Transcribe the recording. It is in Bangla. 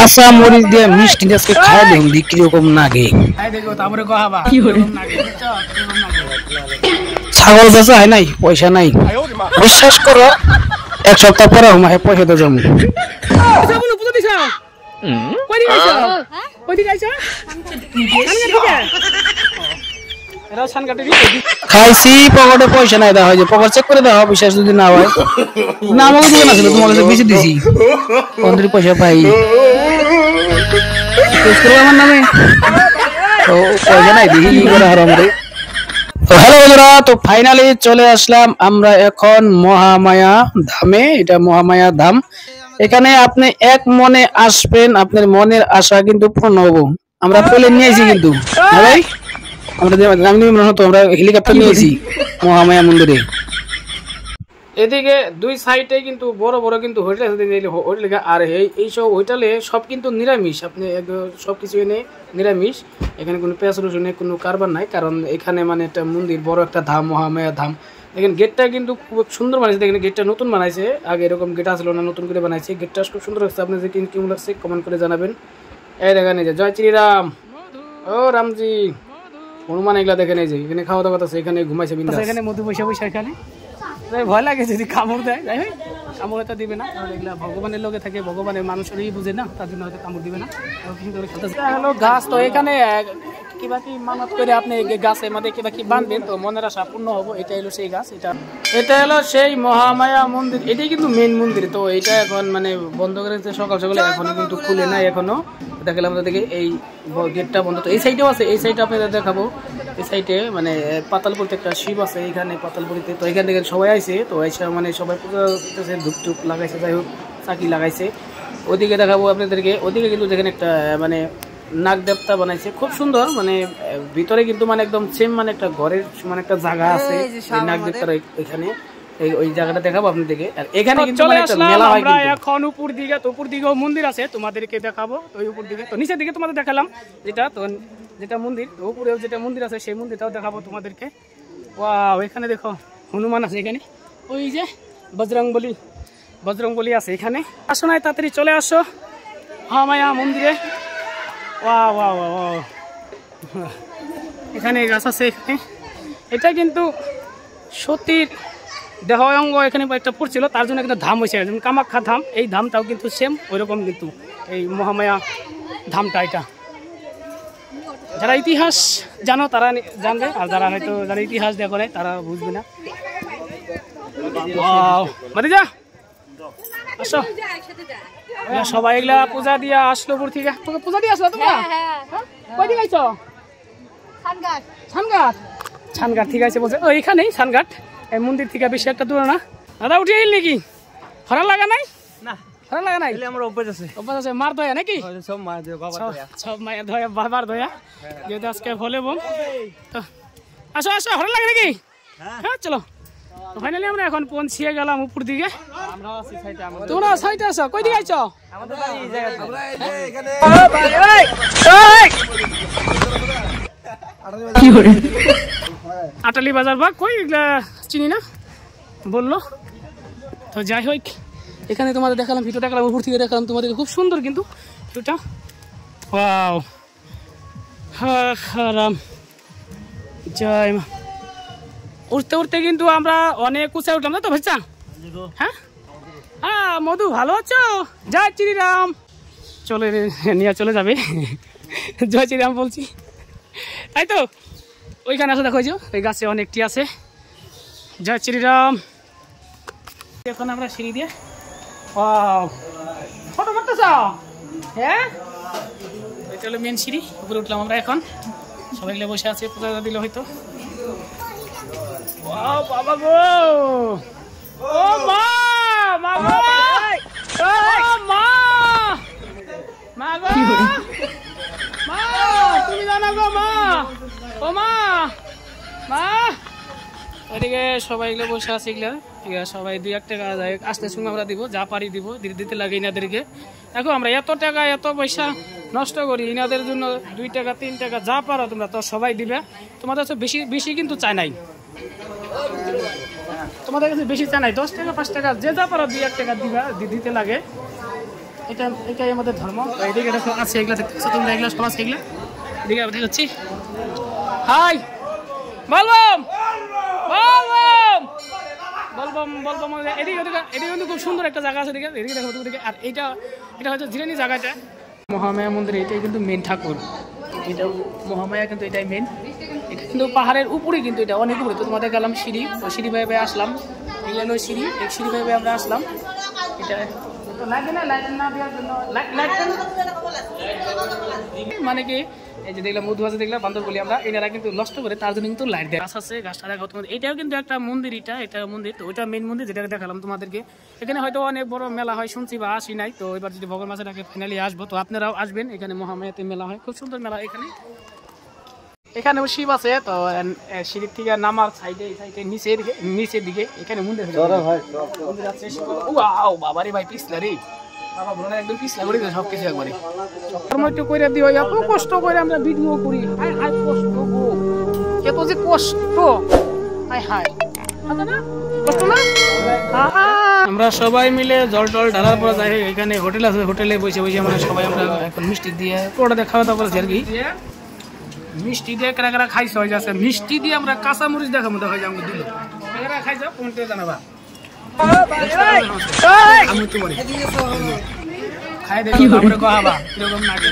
কাঁচা মরিচ দিয়ে মিষ্টি আজকে খাই দেখুন কিরকম লাগে। ছাগল বেচা হয় নাই, পয়সা নাই। বিশ্বাস করো, এক সপ্তাহ পরে আমার পয়সা তো জমু। খাইছি, পকেটে পয়সা নাই, দেওয়া হয়েছে পকেট চেক করে দেওয়া। বিশ্বাস যদি না হয়, না আমাকে দোকান আছে, তোমার কাছে বেশি দিছি, পয়সা পাই আমার নামে, তো পয়সা নাই দেখি কি করে হারাম রে। তো হ্যালো বন্ধুরা, তো ফাইনালি চলে আসলাম আমরা এখন মহামায়া ধামে। এটা মহামায়া ধাম। এখানে আপনি এক মনে আসবেন, আপনার মনের আশা কিন্তু পূর্ণ হবো। আমরা প্লেন নিয়েছি কিন্তু ভাই, আমরা হেলিকপ্টার নিয়েছি মহামায়া মন্দিরে। এদিকে দুই সাইডে কিন্তু বড় বড় কিন্তু হোটেল আছে, হোটেল। আর এইসব হোটেলে সব কিন্তু নিরামিষ, আপনি সবকিছু এনে নিরামিষ। এখানে কোনো পেঁয়াজ রসুনের কোনো কারবার নাই, কারণ এখানে মানে একটা মন্দির, বড় একটা ধাম, মহামায়া ধাম। দেখেন গেটটা কিন্তু খুব সুন্দর বানাইছে। দেখেন গেটটা নতুন বানাইছে, আগে এরকম গেট আসলো না, নতুন করে বানাইছে। গেটটা খুব সুন্দর লাগছে। আপনি যে কেমন লাগছে কমেন্ট করে জানাবেন। এই দেখেন, এই যে জয় শ্রীরাম, ও রামজি, হনুমান, এগুলা দেখেন। এই যে এখানে খাওয়া দাওয়া আছে, এখানে ঘুমাইছে বিন্দাস। এখানে মধু পয়সা পয়সা এখানে ভয় লাগে যদি কামড় দেয়, যাই হোক কামড় তো দিবে না, এগুলা ভগবানের লোকে থাকে, ভগবানের মানুষেরই বুঝে না, তার জন্য হয়তো কামড় দিবে না। হলো গাছ, তো এখানে কিবা কি মানত করে আপনি গাছের মধ্যে কিবা কি বাঁধবেন, তো মনের আশা পূর্ণ হবো। এটা হলো সেই গাছ, এটা হলো সেই মহামায়া মন্দির। এটাই কিন্তু মেন মন্দির। তো এটা এখন মানে বন্ধ করেছে সকাল সকালে, এখনো কিন্তু খুলে নাই। এখনো দেখালাম আপনাদেরকে, এই গেটটা বন্ধ। তো এই সাইডেও আছে, এই সাইডে আপনাদের দেখাবো। এই সাইডে মানে পাতালপুরিতে একটা শিব আছে, এখানে পাতালপুরিতে। তো এখান থেকে সবাই আইছে, তো এসে মানে সবাই পূজা করতেছে, ধূপ টুপ লাগাইছে, যাই হোক চাকি লাগাইছে। ওদিকে দেখাবো আপনাদেরকে। ওদিকে কিন্তু যেখানে একটা মানে নাগ দেবতা বানাইছে, খুব সুন্দর। মানে ভিতরে কিন্তু মানে একদম সেম মানে একটা ঘরের মানে একটা জায়গা আছে নাগ দেবতার এখানে। ওই জায়গাটা দেখাবো আপনাদেরকে। আর এখানে কিন্তু মানে একটা মেলা হয়। আমরা এখন উপর দিকে, তো উপর দিকেও মন্দির আছে, তোমাদেরকে দেখাবো। তো উপর দিকে, তো নিচের দিকে তোমাদের দেখালাম যেটা, তো যেটা মন্দির, উপরেও যেটা মন্দির আছে সেই মন্দিরটাও দেখাবো তোমাদেরকে। ওয়াও, এখানে দেখো হনুমান আছে এখানে, ওই যে বজরংবলী আছে এখানে। আসো নাই, তাড়াতাড়ি চলে আসো মহামায়া মন্দিরে। ওয়াও ওয়াও ওয়াও, এখানে গাছ আছে এখানে। এটা কিন্তু সতীর দেহ অঙ্গ এখানে একটা পড়ছিল, তার জন্য কিন্তু ধাম হয়েছে, যেমন কামাখ্যা ধাম। এই ধামটাও কিন্তু সেম ওইরকম, কিন্তু এই মহামায়া ধামটা। এটা যারা ইতিহাস জানো তারা জানবে, আর যারা হয়তো যারা ইতিহাস দেখো নাই তারা বুঝবে না। যা আসো, সবাই এগুলা পূজা দিয়ে আসলো উপর থেকে। তোকে পূজা দিয়ে আসলো তোমরা? কই দিকে আইছো? ছানঘাট, ঠিক আছে বলছে। ওইখানেই ছানঘাট, এই মন্দির থেকে বেশি একটা দূর না। দাদা উঠে এলি নাকি? হরা লাগা নাই? না হরা লাগা নাই, আমার অভ্যাস আছে। অভ্যাস আছে, মার দয়া নাকি? সব মার দয়া, সব মায়ের দয়া, বাবার দয়া। যেহেতু আজকে ভোলে বোম, আসো আসো, হরা লাগে নাকি? হ্যাঁ চলো। ফাইনালি আমরা এখন পৌঁছিয়ে গেলাম উপর দিকে। তোমরা সাইডে আসো, কই দিকে আইছো? আটালি বাজার বা কই চিনি না বললো। তো যাই হোক, এখানে তোমাদের দেখালাম, ভিডিও দেখালাম, উপর থেকে দেখালাম তোমাদের, খুব সুন্দর কিন্তু ভিডিওটা। ওয়াও, রাম জয় মা। উঠতে উঠতে কিন্তু আমরা অনেক উঁচা উঠলাম না তো ভাইচা? হ্যাঁ হ্যাঁ, মধু ভালো আছো? জয় শ্রীরাম, চলে নিয়ে চলে যাবে। জয় শ্রীরাম বলছি, তাই তো। ওইখানে আসো, দেখো ওই গাছে অনেকটি আছে। জয় শ্রীরাম। এখন আমরা সিঁড়ি দিয়ে ফটো করতেছ? হ্যাঁ, এটা হলো মেন সিঁড়ি, উপরে উঠলাম আমরা এখন। সবাই বসে আছে, পূজা দিল হয়তো। বাবা গো, ও মা, মা গো, ও মা, মা গো, মা তুমি জানো গো মা, ও মা, মা। ওইদিকে সবাই এগুলো বসে আছে, এগুলো ঠিক আছে। সবাই 2-1 টাকা আসতে সঙ্গে আমরা দিব, যা পারি দিব, দিতে লাগে ইনাদেরকে। দেখো আমরা এত টাকা এত পয়সা নষ্ট করি ইনাদের জন্য, 2 টাকা 3 টাকা যা পারো তোমরা তো সবাই দিবে। তোমাদের কাছে বেশি বেশি কিন্তু চাই নাই, তোমাদের কাছে বেশি চাই নাই। 10 টাকা 5 টাকা যে যা পারো 2-1 টাকা দিবা, দিতে লাগে। এটাই আমাদের ধর্ম। তো এদিকে দেখো আছে এগুলো দেখতেছো তোমরা, এগুলো সব আছে এগুলো। এদিকে আমি দেখাচ্ছি। হাই বলবম বলবম বলবম বলবম। এদিকে কিন্তু খুব সুন্দর একটা জায়গা আছে। এদিকে দেখো এদিকে। আর এটা হচ্ছে জিরানি জায়গাটা, মহামায়া মন্দির। এটাই কিন্তু মেন ঠাকুর, এটা মহামায়া কিন্তু এটাই মেন। এটা কিন্তু পাহাড়ের উপরে, কিন্তু এটা অনেক উপরে। তো তোমাদের গেলাম সিঁড়ি, তো সিঁড়ি ভাবে আসলাম। এগুলো সিঁড়ি, এই সিঁড়ি ভাবে আমরা আসলাম। এটা মানে কি এই যে দেখলাম মধু আছে, দেখলাম বান্দর বলি আমরা, এনারা কিন্তু নষ্ট করে তার জন্য কিন্তু লাইট দেয়। গাছ আছে, গাছটা দেখো তোমাদের। এটাও কিন্তু একটা মন্দির, এটা মন্দির। তো ওইটা মেন মন্দির যেটা দেখালাম তোমাদেরকে। এখানে হয়তো অনেক বড় মেলা হয় শুনছি, বা আসি নাই। তো এবার যদি ভগবান মাসে ডাকে ফাইনালি আসবো। তো আপনারাও আসবেন, এখানে মহামায়াতে মেলা হয়, খুব সুন্দর মেলা এখানেও শিব আছে। তো সিঁড়ির থেকে নামার সাইডে নিচের দিকে এখানে মন্দির আছে। বাবারে ভাই পিছলা রে, বাবা বলে একদম পিছলা করে সব কিছু একবারে একটু করে দিও। এত কষ্ট করে আমরা ভিডিও করি, হায় হায় কষ্ট গো, এত যে কষ্ট, হায় হায় কষ্ট না। আমরা সবাই মিলে জল টল ঢালার পর যাই, এখানে হোটেল আছে, হোটেলে বসে আমরা সবাই আমরা এখন মিষ্টি দিয়ে ওটাতে খাওয়া দাওয়া করেছি আর কি। মিষ্টি দিয়ে কারা কারা খাইছে হয়ে যাচ্ছে। মিষ্টি দিয়ে আমরা কাঁচা মরিচ দেখার মতো হয়ে যাবো দিল। কারা খাইছ কোনটা জানাবা, আমি তো বলি খাই দেখি কিরকম লাগে।